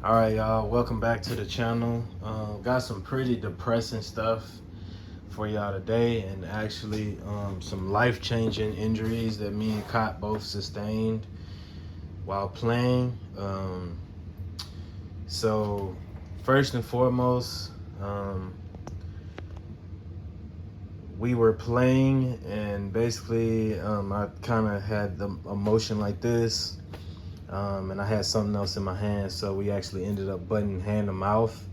All right, y'all. Welcome back to the channel. Got some pretty depressing stuff for y'all today, and actually some life-changing injuries that me and Kott both sustained while playing. So first and foremost, we were playing, and basically I kind of had the emotion like this. And I had something else in my hand, so we actually ended up butting hand to mouth,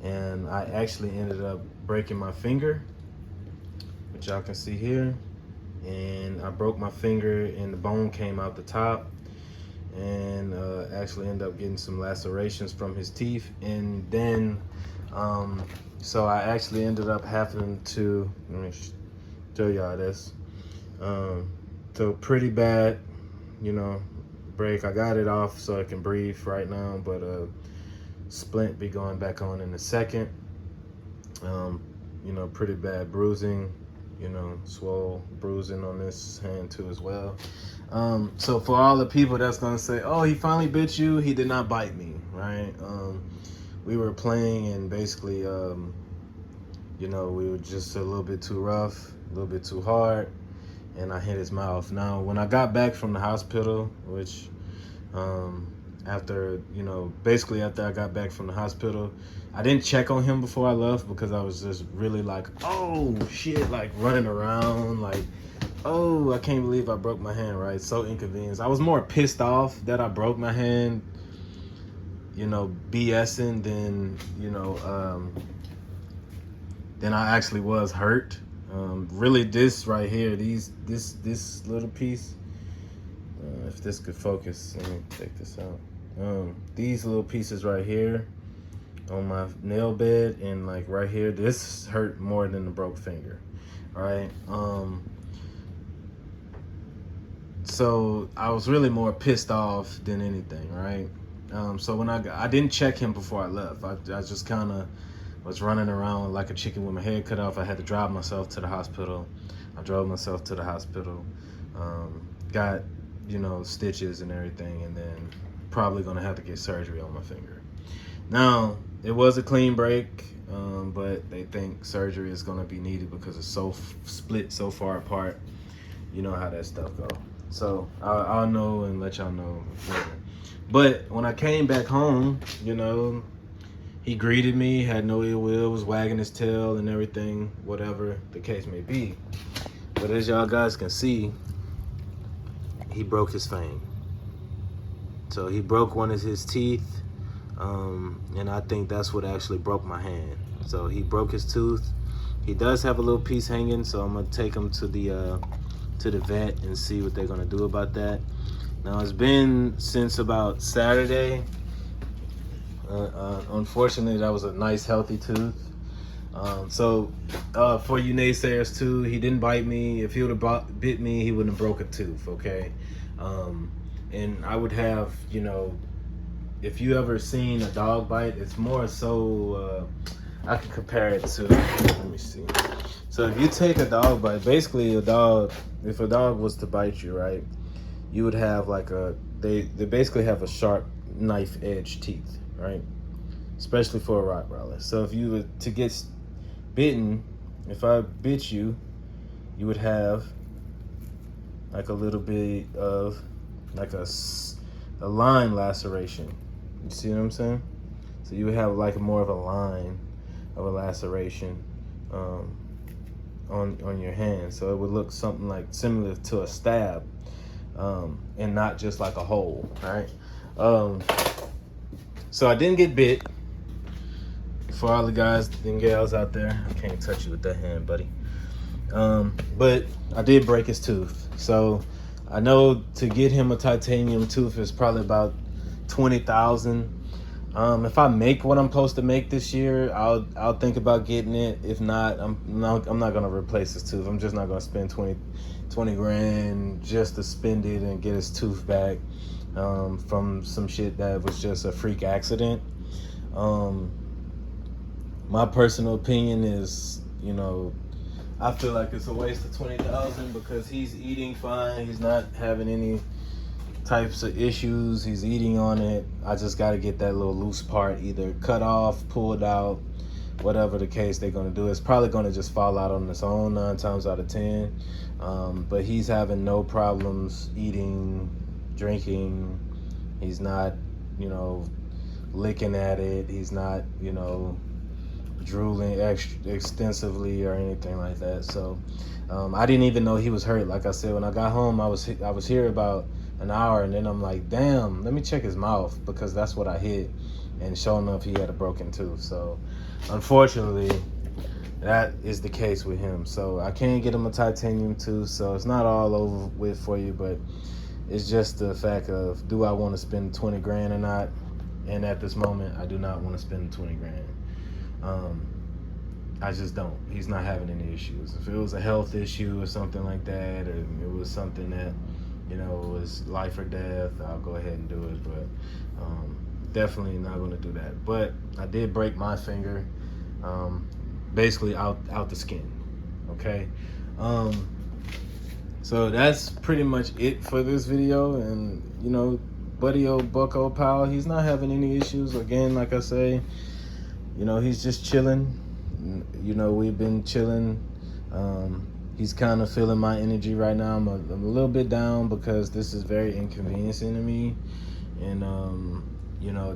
and I actually ended up breaking my finger, which y'all can see here. And I broke my finger, and the bone came out the top, and actually ended up getting some lacerations from his teeth. And then, so I actually ended up having to, let me show y'all this. So pretty bad, break. I got it off so I can breathe right now, but splint be going back on in a second. Pretty bad bruising, swole bruising on this hand too as well. So for all the people that's gonna say, oh, he finally bit you, he did not bite me, right? We were playing, and basically we were just a little bit too rough, a little bit too hard, and I hit his mouth. Now, when I got back from the hospital, which after I got back from the hospital, I didn't check on him before I left because I was just really like, oh shit, like running around, like, oh, I can't believe I broke my hand, right? So inconvenienced. I was more pissed off that I broke my hand, BSing than I actually was hurt. Really, this right here, this little piece, if this could focus, let me take this out. These little pieces right here on my nail bed, and like right here, this hurt more than the broke finger, right? So I was really more pissed off than anything, right? So when I didn't check him before I left. I just kind of was running around like a chicken with my head cut off. I had to drive myself to the hospital. I drove myself to the hospital, got stitches and everything, and then probably gonna have to get surgery on my finger. Now, it was a clean break, but they think surgery is gonna be needed because it's so split so far apart. You know how that stuff go. So I'll know and let y'all know later. But when I came back home, he greeted me, had no ill will, was wagging his tail and everything, whatever the case may be. But as y'all guys can see, he broke his fang. So he broke one of his teeth, and I think that's what actually broke my hand. So he broke his tooth. He does have a little piece hanging, so I'm gonna take him to the vet and see what they're gonna do about that. Now, it's been since about Saturday. Unfortunately, that was a nice healthy tooth. So for you naysayers too, he didn't bite me. If he would have bit me, he wouldn't have broke a tooth, okay? And I would have, if you ever seen a dog bite, it's more so, I can compare it to, let me see. So if you take a dog bite, basically if a dog was to bite you, right, you would have like they basically have a sharp knife edge teeth, right? Especially for a Rottweiler. So if you were to get bitten, if I bit you, you would have like a little bit of like a line laceration. You see what I'm saying? So you would have like more of a line of a laceration on your hand. So it would look something like similar to a stab, and not just like a hole, right? So I didn't get bit. For all the guys and gals out there, I can't touch you with that hand, buddy. But I did break his tooth. So I know to get him a titanium tooth is probably about $20,000. If I make what I'm supposed to make this year, I'll think about getting it. If not, I'm not gonna replace his tooth. I'm just not gonna spend 20 grand just to spend it and get his tooth back from some shit that was just a freak accident. My personal opinion is, I feel like it's a waste of $20,000 because he's eating fine. He's not having any types of issues. He's eating on it. I just got to get that little loose part either cut off, pulled out, whatever the case they're going to do. It's probably going to just fall out on its own 9 times out of 10. But he's having no problems eating, drinking. He's not, licking at it. He's not, drooling extensively or anything like that. So I didn't even know he was hurt. Like I said, when I got home, I was here about an hour, and then I'm like, damn, let me check his mouth, because that's what I hit. And sure enough, he had a broken tooth. So unfortunately, that is the case with him. So I can't get him a titanium tooth. So it's not all over with for you, but it's just the fact of, do I want to spend 20 grand or not? And at this moment, I do not want to spend 20 grand. I just don't. He's not having any issues. If it was a health issue or something like that, or it was something that, was life or death, I'll go ahead and do it. But definitely not going to do that. But I did break my finger, basically out the skin. Okay. So that's pretty much it for this video. And buddy old Bucko pal, he's not having any issues. Again, like I say, he's just chilling. We've been chilling. He's kind of feeling my energy right now. I'm a little bit down because this is very inconveniencing to me. And,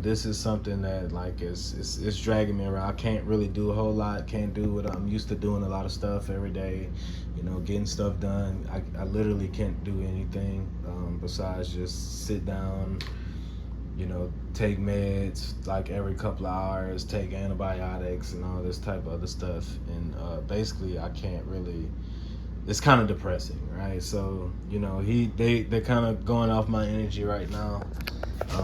this is something that, like, it's dragging me around. I can't really do a whole lot. Can't do what I'm used to doing, a lot of stuff every day, getting stuff done. I literally can't do anything besides just sit down, take meds like every couple of hours, take antibiotics and all this type of other stuff. And basically I can't really, it's kind of depressing, right? So, they're kind of going off my energy right now,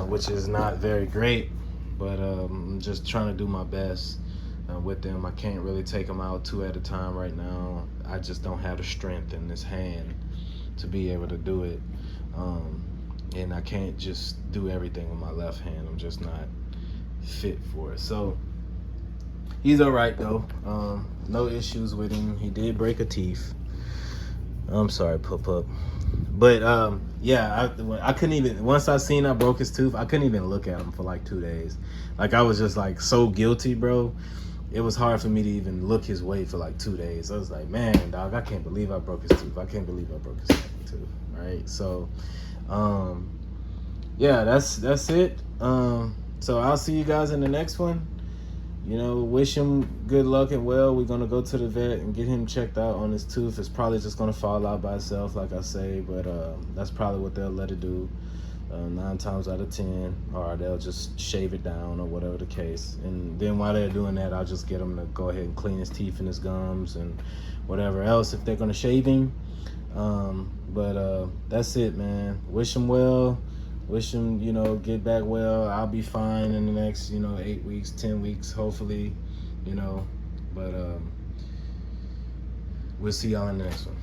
which is not very great, but I'm just trying to do my best with them. I can't really take them out 2 at a time right now. I just don't have the strength in this hand to be able to do it. And I can't just do everything with my left hand. I'm just not fit for it. So he's all right though. No issues with him. He did break a teeth. I'm sorry, Pup. But yeah, I couldn't even, once I seen I broke his tooth, I couldn't even look at him for like 2 days. Like, I was just like so guilty, bro. It was hard for me to even look his way for like 2 days. I was like, man, dog, I can't believe I broke his tooth. I can't believe I broke his fucking tooth, right? So yeah, that's it. So I'll see you guys in the next one. Wish him good luck and well. We're gonna go to the vet and get him checked out on his tooth. It's probably just gonna fall out by itself, like I say, but that's probably what they'll let it do 9 times out of 10, or they'll just shave it down or whatever the case. And then while they're doing that, I'll just get him to go ahead and clean his teeth and his gums and whatever else if they're gonna shave him. But that's it, man. Wish him well. Wish him, get back well. I'll be fine in the next, 8 weeks, 10 weeks, hopefully, but we'll see y'all in the next one.